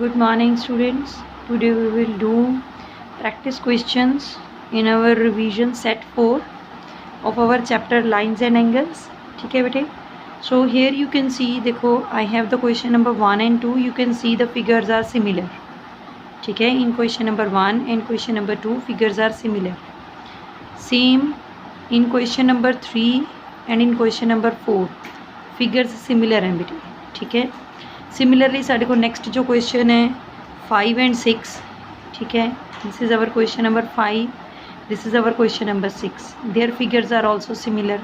Good morning students. Today we will do practice questions in our revision set 4 of our chapter lines and angles. ठीक है बेटे. So here you can see, देखो I have the question number 1 and 2. You can see the figures are similar. ठीक है. In question number 1 and question number 2 figures are similar. Same in question number 3 and in question number 4 figures similar हैं बेटे. ठीक है. Similarly साढ़े को next जो question है 5 and 6. ठीक है. This is our question number 5, this is our question number 6. Their figures are also similar.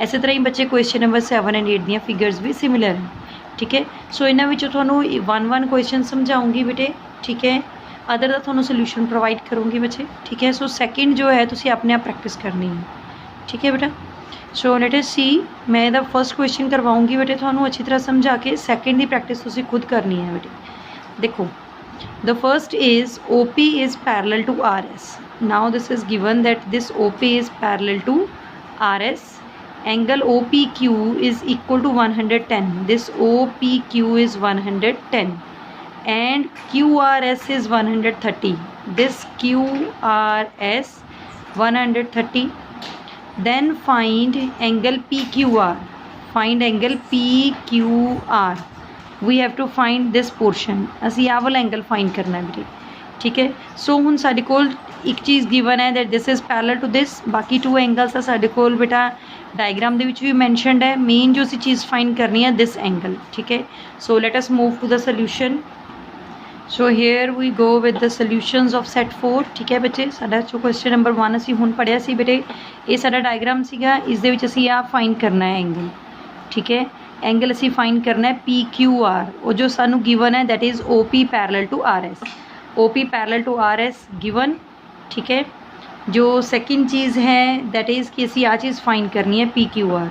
इस तरह ही बच्चे क्वेश्चन नंबर 7 and 8 दियाँ फिगर्स भी सिमिलर हैं. ठीक है. सो इन्होंने विचों तुहानू 1 क्वेश्चन समझाऊंगी बेटे. ठीक है. अदर का तुहानू सोल्यूशन प्रोवाइड करूँगी बच्चे. ठीक है. सो सैकेंड जो है तुसी अपने आप प्रैक्टिस करनी है. ठीक है बेटा. सो लेट अस सी. मैं ਇਹਦਾ फर्स्ट क्वेश्चन करवाऊँगी बेटे ਤੁਹਾਨੂੰ अच्छी तरह समझा के. सैकेंड की प्रैक्टिस तुसी खुद करनी है बेटे. देखो the first is OP is parallel to RS. Now this is given that this OP is parallel to RS. Angle OPQ is equal to 110. This OPQ is 110 and QRS is 130. This QRS 130. Then find angle PQR. Find angle PQR. We have to find this portion. ਅਸੀਂ ਆਹ ਵਾਲਾ angle find करना है बेटे. ठीक है. सो हुण साडे कोल एक चीज़ गिवन है that this is parallel to this. बाकी 2 एंगल्स आ साडे कोल बेटा डायग्राम दे विच भी मैंशनड है. मेन जो असीं चीज़ फाइंड करनी है दिस एंगल. ठीक है. सो let us move to the solution. So here we go with the solutions of set 4. ठीक है बच्चे. साडा जो क्वेश्चन नंबर 1 असीं हुण पढ़िया सी बेटे, ये साडा डायग्राम सीगा. इस दे विच असीं आ फाइंड करना है एंगल. ठीक है. एंगल असीं फाइंड करना है PQR. वो जो सानू गिवन है that is OP parallel to RS. OP parallel to RS given. ठीक है. जो सैकेंड चीज़ है दैट इज़ कि असीं आ चीज़ फाइंड करनी है PQR.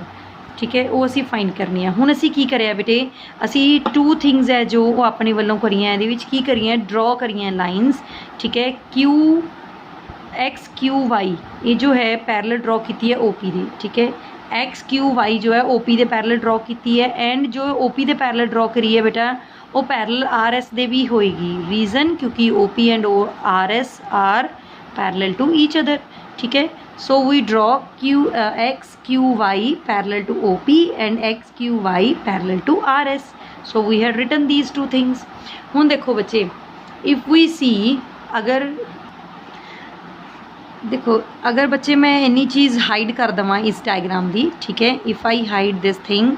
ठीक है. वो असीं फाइंड करनी है. हुण असीं की करिया बेटे, असीं 2 थिंग्स है जो वो अपने वालों करिए. इहदे विच की करिए, ड्रॉ करिए लाइनस. ठीक है. QXQY ये जो है पैरेलल ड्रॉ की है OP दी. ठीक है. XQY जो है OP दे पैरेलल ड्रॉ की है. एंड जो OP दे पैरेलल ड्रॉ करी है बेटा वो पैरेलल RS दे भी होएगी. रीज़न क्योंकि OP and RS are parallel to each other. ठीक है. So we draw XQY parallel to OP and XQY parallel to RS. So we have written these 2 things. हुण देखो बच्चे, इफ़ वी सी अगर बच्चे मैं इन्नी चीज़ हाइड कर देवां इस डायग्राम दी. ठीक है. If I hide this thing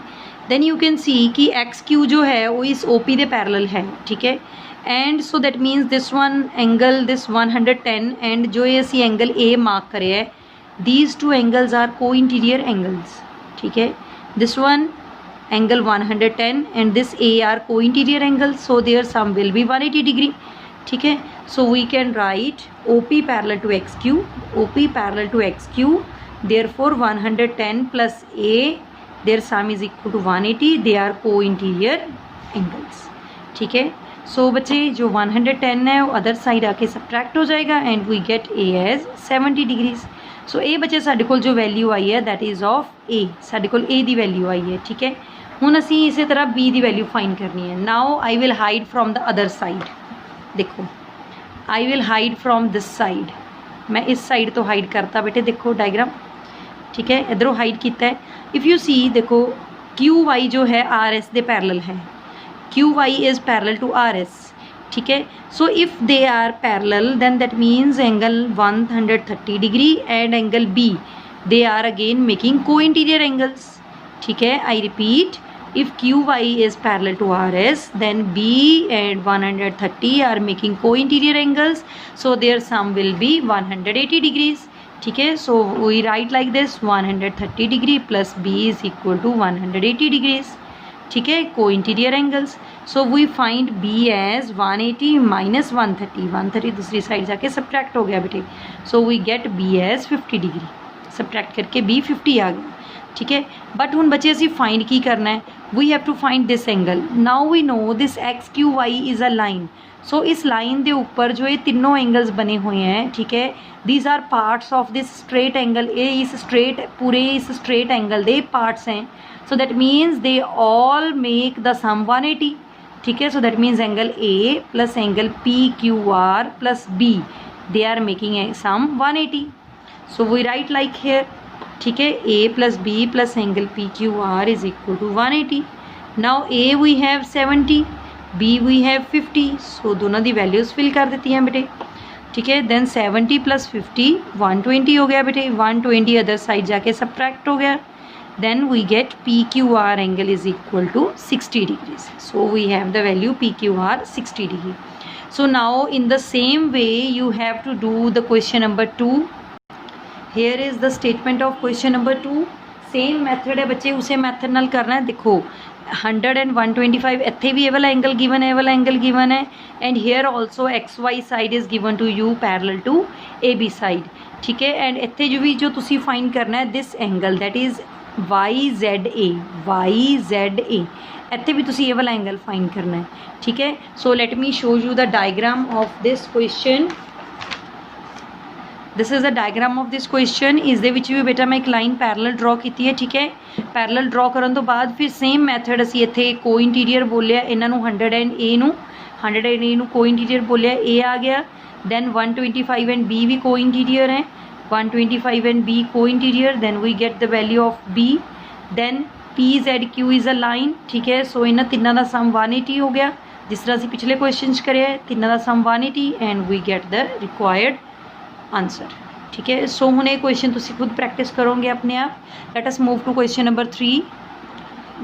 then you can see कि XQ जो है वो इस OP दे पैरेलल है. ठीक है. And so that means this one angle this 110 and जो ये असी एंगल A मार्क करे है, these 2 angles are co interior angles. ठीक है. This one angle 110 and this A are co interior angles. So their sum will be 180 degree. ठीक है. So we can write OP parallel to XQ. OP parallel to XQ. Therefore 110 plus A their sum is equal to 180. They are co interior angles. ठीक है. सो बच्चे जो 110 है वो other side आके subtract हो जाएगा and we get A as 70 degrees. So A बच्चे साढ़े कोल जो वैल्यू आई है दैट इज़ ऑफ A. साढ़े कोल A दी वैल्यू आई है. ठीक है. हुण असीं इसी तरह B दी वैल्यू फाइंड करनी है. Now I will hide from the other side. देखो I will hide from this side. मैं इस साइड तो हाइड करता बेटे. देखो डायग्राम. ठीक है. इधरों हाइड किया है. इफ़ यू सी देखो QY जो है RS दे पैरेलल है. QY is parallel to RS. ठीक है. So if they are parallel then that means angle 130 degree and angle B they are again making co interior angles. ठीक है. I repeat, if QY is parallel to RS then B and 130 are making co interior angles. So their sum will be 180 degrees. ठीक है. So we write like this 130 degree plus B is equal to 180 degrees. ठीक है. Co interior angles. So we find B as 180 minus 130. 130 दूसरी side जाके subtract हो गया बेटे. So we get B as 50 degree. Subtract करके B 50 आ गया. ठीक है. बट हुण बच्चे असीं फाइंड की करना है, we have to find this angle. Now we know this XQY is a line. So इस लाइन के ऊपर जो ये तीनों एंगल्स बने हुए हैं. ठीक है. These are parts of this straight angle. ये इस स्ट्रेट पूरे इस स्ट्रेट एंगल दे पार्ट्स हैं. So that means they all make the sum 180. ठीक है। So that means angle A plus angle P Q R plus B, they are making sum 180। So we write like here, ठीक है, A plus B plus angle P Q R is equal to 180। Now A we have 70, B we have 50, so दोनों की values fill कर देती हैं बेटे, ठीक है। देन 70 प्लस 50 120 हो गया बेटे, 120 अदर साइड जाके सब्ट्रैक्ट हो गया। Then we get PQR angle is equal to 60 degrees. So we have the value PQR 60 degree. So now in the same way you have to do the question number 2. Here is the statement of question number 2. Same method है बच्चे, उसे method नाल करना है। देखो 100 and 125 इत्थे भी ये वाला एंगल गिवन है, ये वाला एंगल गिवन है, and here also XY side is given to you parallel to AB side, ठीक है। and इत्थे जो भी जो तुसी find करना है this angle that is YZA, YZA ਇੱਥੇ भी तुसी ये वाला एंगल फाइंड करना है, ठीक है। So let me show you the diagram of this question. This is the diagram of this question. इस दे विच भी बेटा मैं एक लाइन पैरलल ड्रॉ की है, ठीक है। पैरलल ड्रॉ करन तो बाद फिर सेम मैथड असी इत्थे को इंटीरियर बोलिया, इन्हां नूं 100 एंड ए नूं 100 एंड ए नूं को इंटीरियर बोलिया, ए आ गया। दैन 125 एंड बी भी को इंटीरियर है, 125 and B co-interior, then we get the value of B, then PZQ is a line, ठीक है। सो इन्हां तिन्नां दा सम 180 हो गया, जिस तरह असीं पिछले क्वेश्चन च करिया, तिन्नां दा sum 180 and we get the required answer, ठीक है। सो हुण ये क्वेश्चन तुसीं खुद प्रैक्टिस करोगे अपने आप। Let us move to question number 3।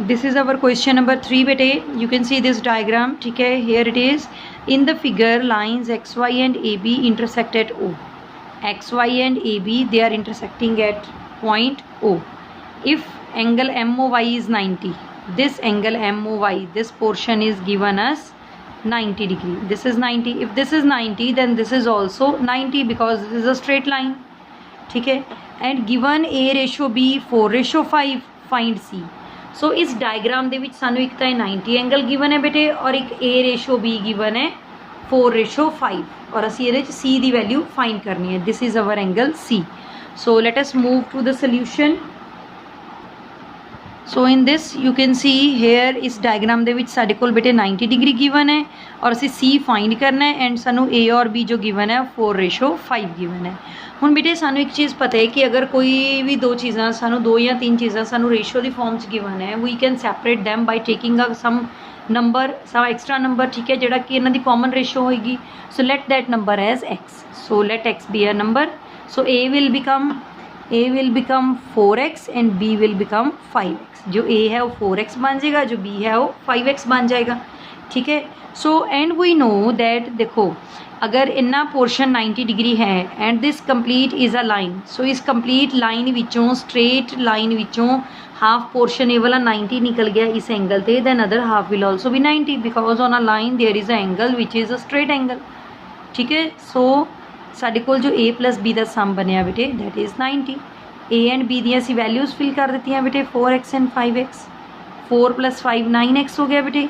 This is our question number 3 बेटे। You can see this diagram, ठीक है। Here it is in the figure lines XY and AB intersect at O. XY and AB they are intersecting at point O. If angle MOY is 90, this angle MOY, this portion is given as 90 degree. This is 90. If this is 90 then this is also 90 because this is a straight line, ठीक है। and given A ratio B 4:5, find C. सो इस diagram ਦੇ ਵਿੱਚ ਸਾਨੂੰ ਇੱਕ ਤਾਂ 90 angle given है बेटे और एक A ratio B गिवन है 4:5 और असी ये C की वैल्यू फाइंड करनी है। This is our angle C। So let us move to the solution. So in this you can see here इस डायग्राम के साढ़े कोल बेटे 90 डिग्री गिवन है और असी C फाइंड करना है एंड सानू A और B जो गिवन है 4:5 गिवन है। हुण बेटे सानू एक चीज़ पता है कि अगर कोई भी दो चीज़ां सानू 2 या 3 चीज़ां सानू रेशो की फॉर्म च गिवन है, we can separate them by taking some number, some extra number, ठीक है, जोड़ा कि इन्हां दी कॉमन रेशो होएगी। So let that number as X। So let X be a number. So A will become 4X and B will become 5X। जो A है वो 4X बन जाएगा, जो B है वो 5X बन जाएगा, ठीक है। So and we know that, देखो अगर इन्ना पोर्शन 90 डिग्री है and this complete is a line, so इस कंप्लीट लाइन विचों, स्ट्रेट लाइन विचों हाफ पोर्शन ये वाला 90 निकल गया इस एंगल ते, then other half will also भी 90 because on a line there is a angle which is a straight angle, ठीक है। सो साढ़े कोल जो A प्लस B का सम बनया बेटे that is 90। A and B दी असी वैल्यूज़ फिल कर दी बेटे 4X एंड 5X। 4 + 5 9X हो गया बेटे।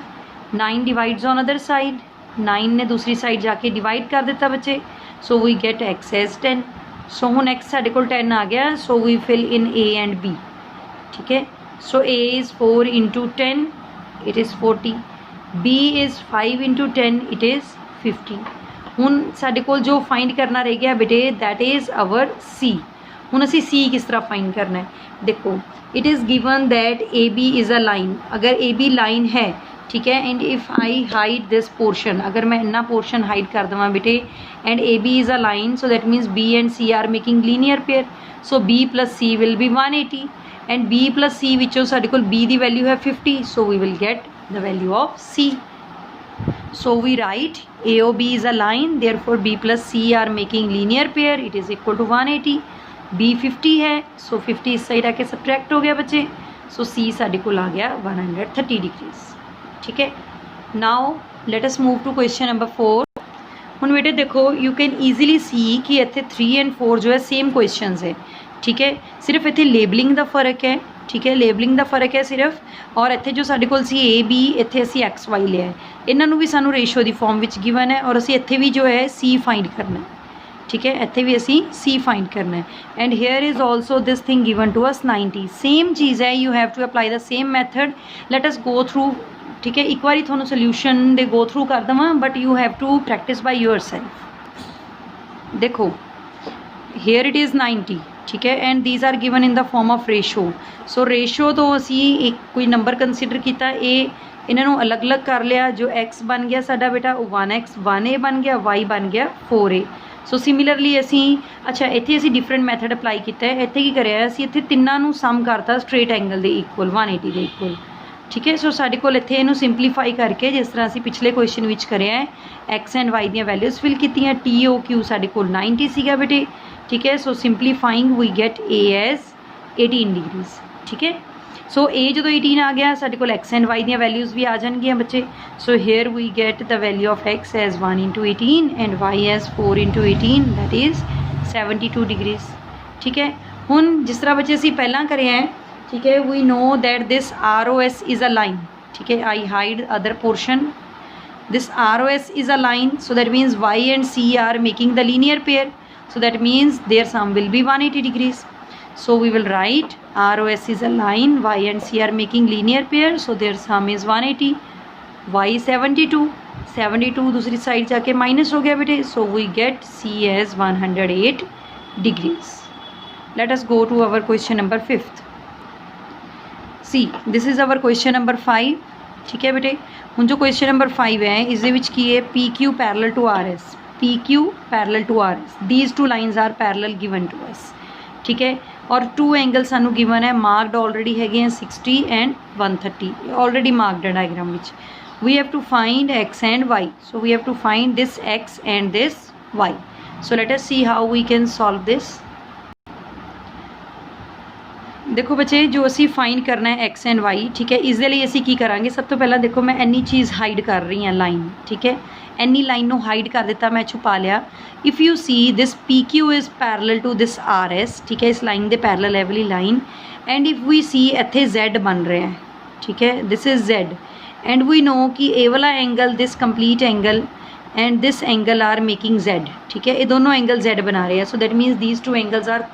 9 डिवाइड्स ऑन अदर साइड, 9 ने दूसरी साइड जाके डिवाइड कर दिता बच्चे। So we get X as 10। So हुण X साढ़े कोल 10 आ गया। So we fill in A and B, ठीक है। So A is 4 × 10, it is 40। B is 5 × 10, it is 50। हुण साढ़े कोल जो फाइंड करना रह गया बेटे दैट इज़ अवर C। हुण असी C किस तरह फाइंड करना है, देखो it is given that AB is a line. अगर AB लाइन है, ठीक है, and if I hide this portion, अगर मैं इन्ना पोर्शन हाइड कर देवां बेटे and AB is a line, so that means B and C are making linear pair. So B + C will be 180 and B + C विचों साढ़े कोल B की value है 50। So we will get the value of C। So we write AOB is a line, therefore B plus C are making linear pair, it is equal to 180। B 50 है, so 50 इस side आके subtract हो गया बच्चे। So C साढ़े को आ गया 130 degrees, ठीक है। Now let us move to question number 4। हुण बेटे देखो यू कैन ईजीली सी कि इत्थे 3 एंड 4 जो है सेम क्वेश्चन है, ठीक है। सिर्फ इत्थे लेबलिंग का फर्क है, ठीक है, लेबलिंग का फर्क है सिर्फ। और इत्थे जो साढ़े कोल सी A B, इत्थे असी XY लिया है, इन्हों भी सानू रेशो की फॉर्म विच गिवन है और असी इत्थे भी जो है C फाइंड करना है, ठीक है, इत्थे भी असी C फाइंड करना है। And here is also this thing given to us 90। Same चीज़ है, you have to apply the same method. Let us go through ठीक है। एक बार थोड़ा सोल्यूशन दे गो थ्रू कर देवां, but you have to practice by yourself. देखो here it is 90, ठीक है, and these are given in the form of ratio. So ratio तो असी एक कोई नंबर कंसीडर किया, इन्हों अलग अलग कर लिया। जो एक्स बन गया साडा बेटा वो 1x 1a बन गया, वाई बन गया 4a। सो सिमिलरली असी अच्छा इत्थे असी डिफरेंट मैथड अप्लाई किया है। इत्थे की करिया असी इत्थे तिन्नां सम करता स्ट्रेट एंगल के इक्वल 180 के इक्वल, ठीक है। सो साडे कोल इत्थे इहनूं सिंपलीफाई करके जिस तरह असी पिछले क्वेश्चन विच करिया है, एक्स एंड वाई दियां वैल्यूज़ फिल कीतियां। टी ओ क्यू साडे कोल 90 सीगा बेटे, ठीक है। So simplifying we get A as 18 degrees, ठीक है। सो ए जो 18 आ गया साडे कोल एक्स एंड वाई दियां वैल्यूज़ भी आ जाएंगियां बच्चे। So here we get the value of X as 1 × 18 and Y as 4 × 18, that is 72 degrees, ठीक है। हुण जिस तरह बच्चे असीं पहलां करिया है, ठीक है, we know that this ROS is a line, ठीक है। I hide other portion, this ROS is a line, so that means y and c are making the linear pair, so that means their sum will be 180 degrees. So we will write ROS is a line, y and c are making linear pair, so their sum is 180, y 72, 72 दूसरी side जाके minus हो गया बेटे। So we get c as 108 degrees. Let us go to our question number 5th. See, this is our question number 5, ठीक है बेटे। हुण जो क्वेश्चन नंबर 5 है इस की है P Q parallel to R S, P Q parallel to R S, these two lines are parallel given to us, ठीक है। और टू एंगल सानू गिवन है, मार्कड ऑलरेडी है 60 एंड 130, ऑलरेडी मार्कड है डायग्राम विच। We have to find X and Y, so we have to find this X and this Y. So let us see how we can solve this. देखो बच्चे जो असी find करना है X and Y, ठीक है, इस लिए असी की करांगे। सब तो पहला देखो मैं इन्नी चीज़ हाइड कर रही हाँ लाइन, ठीक है, इन्नी लाइन को हाइड कर दिता, मैं छुपा लिया। If you see this P Q is parallel to this R S, ठीक है, इस लाइन के पैरल है वाली line. And if we see इत्थे Z बन रहा है, ठीक है, this is Z, and we know कि ए वाला angle this complete angle and this angle are making Z, ठीक है, ये दोनों एंगल Z बना रहे हैं। So that means these two angles are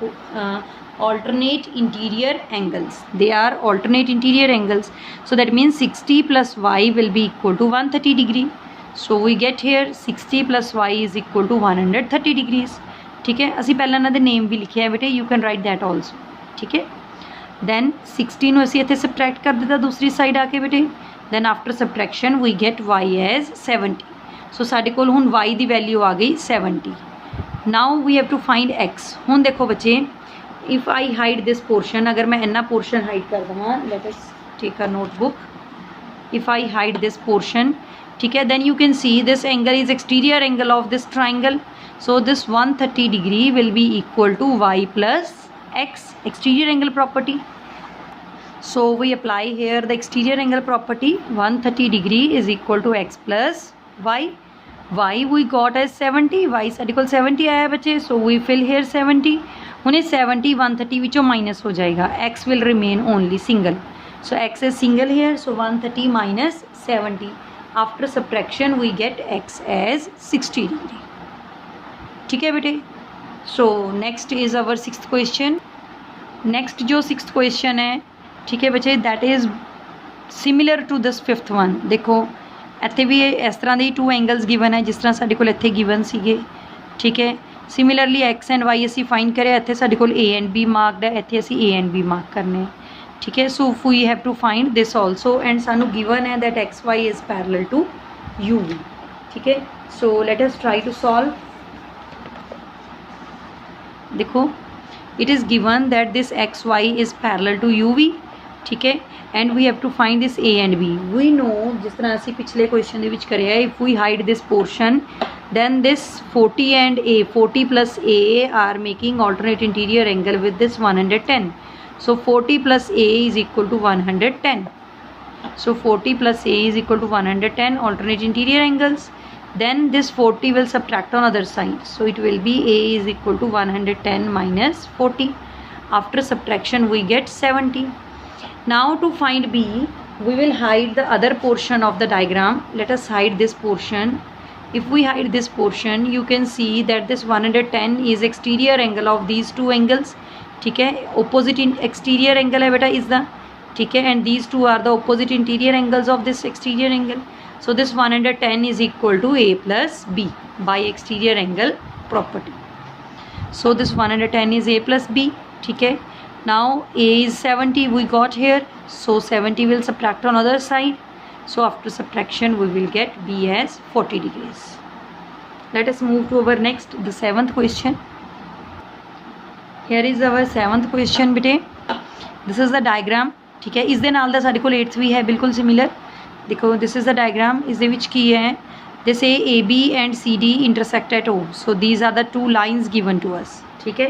alternate interior angles, they are alternate interior angles, so that means 60 plus y will be equal to 130 degree. So we get here 60 plus y is equal to 130 degrees, ठीक है। असी पहला इन्हां दे name भी लिखे हैं बेटे, you can write that also, ठीक है। then 60 ਨੂੰ ਅਸੀਂ ਇੱਥੇ subtract कर दिता दूसरी साइड आके बेटे, then after subtraction we get y as 70. so ਸਾਡੇ ਕੋਲ ਹੁਣ y ਦੀ वैल्यू आ गई 70. now we have to find x. ਹੁਣ देखो बच्चे if I hide this portion, अगर मैं इन्ना पोर्शन हाइड कर दूँगा, let us take a notebook. If I hide this portion, ठीक है, then you can see this angle is exterior angle of this triangle, so this 130 degree will be equal to Y plus X, exterior angle property. So we apply here the exterior angle property, 130 degree is equal to X plus Y. Y we got as 70, Y साढ़े कोल 70 आया बच्चे, so we fill hair 70। उन्हें 70 130 विचों minus हो जाएगा, X will remain only single, so X is single here, so 130 minus 70, after subtraction we get X as 60 degree, ठीक है बेटे। So next is our 6th question. Next जो 6th question है, ठीक है बच्चे, that is similar to this 5th one. देखो इत्थे भी इस तरह के 2 एंगल्स गिवन है जिस तरह साडे कोल इत्थे गिवन सीगे, ठीक है। सिमिलरली एक्स एंड वाई असी फाइंड करें, इत्थे साडे कोल ए एंड बी मार्कड है, इत्थे असी ए एंड बी मार्क करने, ठीक है। So we have to find this also, and सानू गिवन है that X Y is parallel to U V, ठीक है। सो let us try to solve. देखो it is given that this X Y is parallel to U V, ठीक है, and we have to find this A and B. We know जिस तरह असी पिछले question के करिया, if we hide this portion then this 40 and a 40 plus a are making alternate interior angle with this 110, so 40 plus a is equal to 110, so 40 plus a is equal to 110 alternate interior angles. Then this 40 will subtract on other side, so it will be a is equal to 110 minus 40. After subtraction we get 70. Now to find b, we will hide the other portion of the diagram. Let us hide this portion. If we hide this portion, you can see that this 110 is exterior angle of these 2 angles, ठीक है। opposite in exterior angle है बेटा is the ठीक है, and these two are the opposite interior angles of this exterior angle. So this 110 is equal to A plus B by exterior angle property. So this 110 is A plus B. ठीक है, now A is 70 we got here, so 70 will subtract on other side. So after subtraction we will get B as 40 degrees. Let us move to our next, the seventh question. Here is our seventh question बेटे. This is the diagram. ठीक है, इस दे नाल दा साडे कोल 8th भी है बिल्कुल सिमिलर. देखो दिस इज़ द डायग्राम. इस दे विच की है, they say A B and C D intersect at O. So these are the two lines given to us. ठीक है,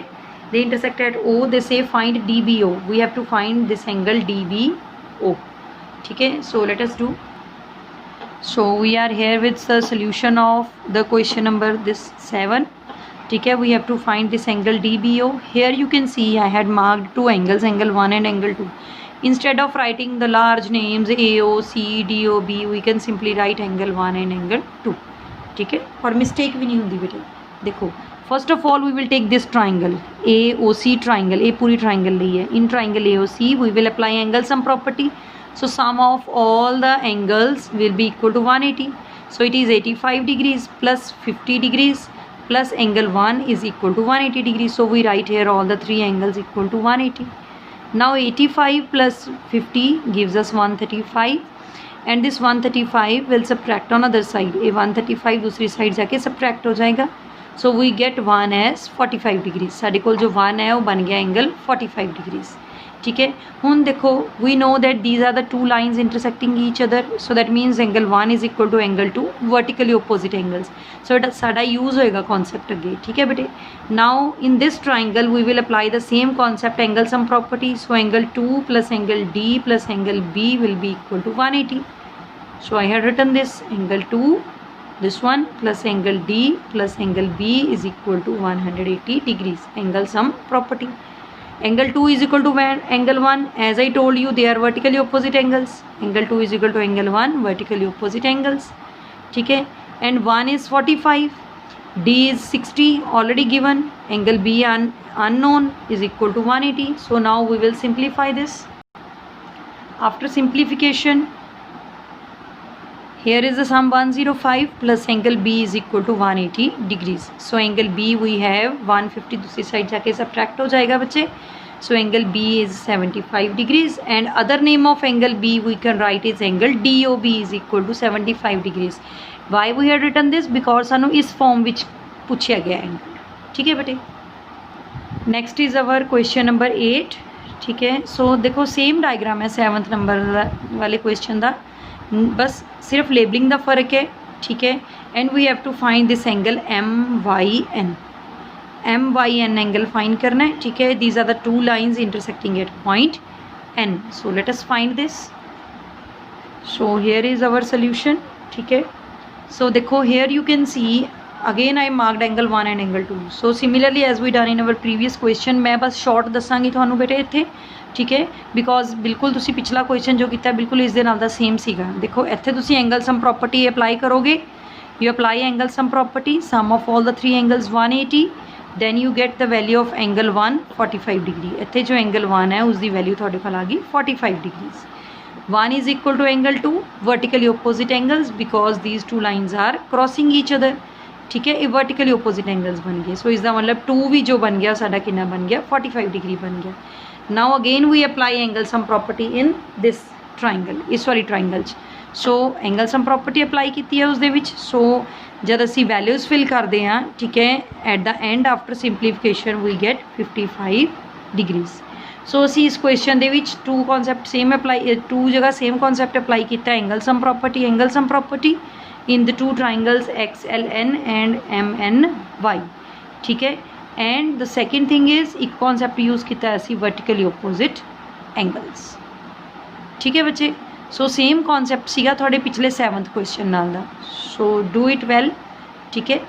they intersect at O. They say find D B O. We have to find this angle D B O. ठीक है, सो let us do. So we are here with the solution of the question number this 7. ठीक है, we have to find this angle D B O. Here you can see I had marked two angles, angle 1 and angle 2. Instead of writing the large names AO, C, DOB, we can simply write angle 1 and angle 2. ठीक है, और mistake भी नहीं होती बेटे. देखो first of all we will take this triangle AOC triangle. ए पूरी ट्राइंगल ली है. In triangle AOC we will apply angle sum property. So sum of all the angles will be equal to 180. So it is 85 degrees plus 50 degrees plus angle 1 is equal to 180 degrees. So we write here all the three angles equal to 180. Now 85 plus 50 gives us 135, and this 135 will subtract on other side. ये 135 दूसरी side जाके subtract हो जाएगा. So we get 1 as 45 degrees. साढ़े कोल जो 1 है वो बन गया एंगल 45 degrees. ठीक है, हुन देखो we know that these are the two lines intersecting each other. So that means angle 1 is equal to angle 2, vertically opposite angles. So it साड़ा यूज होएगा कॉन्सेप्ट अगे. ठीक है बेटे, now in this triangle we will apply the same concept, angle sum property. So angle 2 plus angle D plus angle B will be equal to 180. So I had written this angle 2, this one plus angle D plus angle B is equal to 180 degrees, angle sum property. Angle 2 is equal to angle 1. As I told you, they are vertically opposite angles. Angle 2 is equal to angle 1, vertically opposite angles. ठीक है, and 1 is 45. D is 60 already given. Angle B unknown is equal to 180. So now we will simplify this. After simplification, here is the sum 105 plus angle B is equal to 180 degrees. So angle B we have 150 दूसरी side जाके subtract हो जाएगा बच्चे. So angle B is 75 degrees, and other name of angle B we can write is angle DOB is equal to 75 degrees. Why we had written this? Because सानू इस form which पूछा गया angle. ठीक है बेटे, next is our question number 8. ठीक है, so देखो सेम डायग्राम है 7th नंबर वाले क्वेश्चन का, बस सिर्फ लेबलिंग का फर्क है. ठीक है, and we have to find this angle MYN. MYN angle find करना है. ठीक है, these are the two lines intersecting at point N. So let us find this. So here is our solution. ठीक है, सो देखो here you can see again I marked angle 1 and angle 2. So similarly as we done in our previous question. मैं बस short दसांगी थानू बेटे इत्थे. ठीक है, बिकॉज बिल्कुल तुसी पिछला क्वेश्चन जो किया बिल्कुल इस दे नाल दा सेम सीगा. देखो इत्थे तुसी एंगल सम प्रॉपर्टी अप्लाई करोगे. You apply angle sum property, sum of all the three angles 180, then you get the value of angle 1 45 degree. इत्थे जो एंगल 1 है उसकी वैल्यू तुहाडे कोल आ गई 45 degrees. 1 is equal to angle 2, vertically opposite angles because these two lines are crossing each other. ठीक है, ये vertically opposite angles बन गए. सो इसका मतलब 2 भी जो बन गया साडा कितना बन गया 45 डिग्री बन गया. Now again we apply angle sum property in this triangle, इस वाली ट्राइंगल. सो एंगल सम प्रॉपर्टी अप्लाई की है उसदे विच. सो जब असी वैल्यूज़ फिल करते हैं, ठीक है, at the end after simplification we get 55 degrees. So असी इस क्वेश्चन दे विच two concept same apply, two जगह सेम कॉन्सैप्ट अप्लाई किया, angle sum property in the two triangles XLN and MNY. ठीक है, and the second thing is एक concept use किया ऐसी वर्टिकली ओपोजिट एंगल्स. ठीक है बच्चे, सो सेम कॉन्सेप्ट सीगा थोड़े पिछले 7th क्वेश्चन नाल दा. So do it well. ठीक है,